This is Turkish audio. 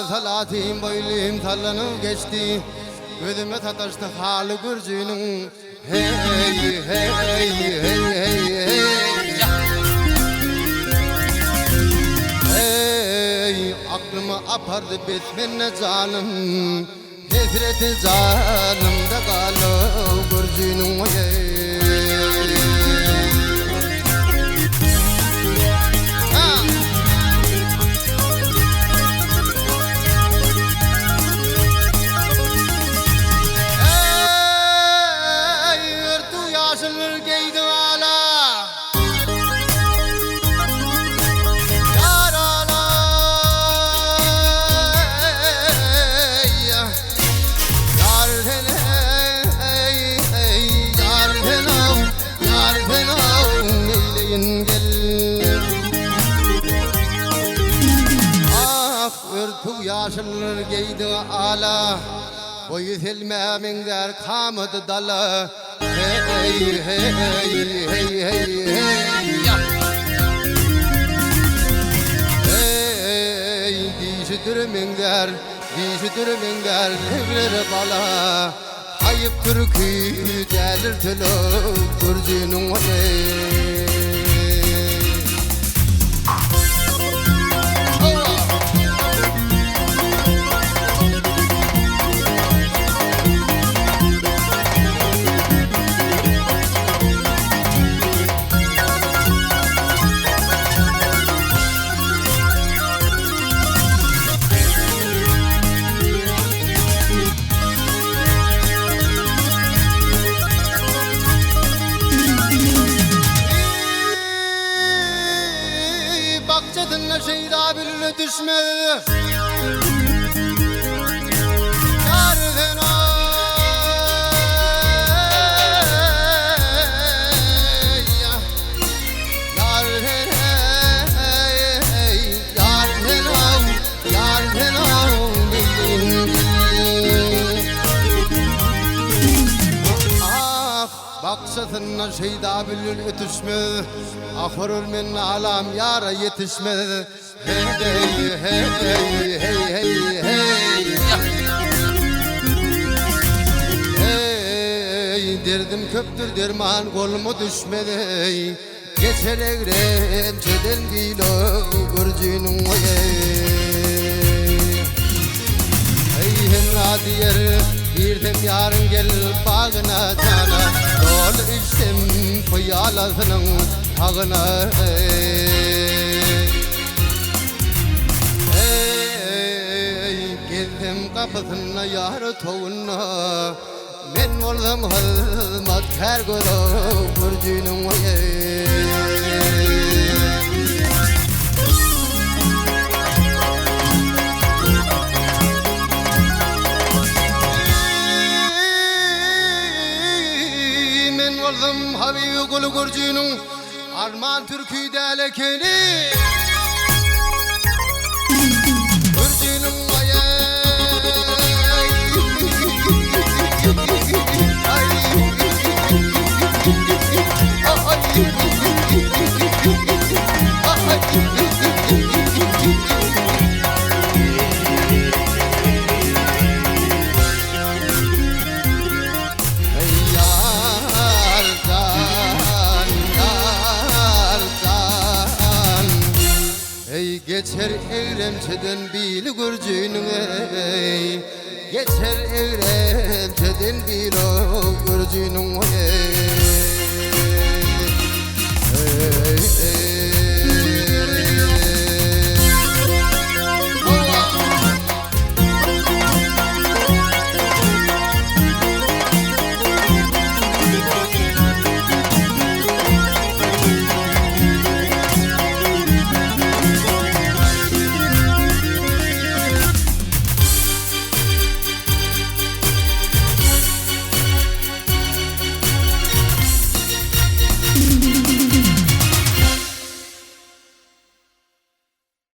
salatim boylum sallanıp geçti. Gözüme sataştı halı gürcünün. Hey hey hey hey hey hey. Aklımı apardı besmenne canım. Nefreti canımda kalı gürcünün. Yaşlılar giydi ala, boyu silme minler kamadı dala. Hey hey hey hey hey hey. Dişidir minler, evleri bala. Ayıp türkü gelir tülü Gürcünün oley. Bahçedinle şeyda bülüne düşmedi. Yar fena, yar fena, yar fena. Ah, bahçedinle şeyda bülüne düşmedi. Ahırır min alam yara yetişmedi. Hey hey hey hey hey hey. Hey derdim köptür derman koluma düşmedi. Geçer egrem çeden gilo Gürcünün hey. Hey henna diyer girdim yarın gel bağına cana. Dol içtim fıyalasının ağına gezdim kapısına yar toğuna. Men oldum hılmat her göre Gürcünün men oldum Habibi Gül Gürcünün. Arman türkü delekeni Gürcünün geçer eğremçeden bil Gürcünün ey. Geçer eğremçeden bil Gürcünün ey.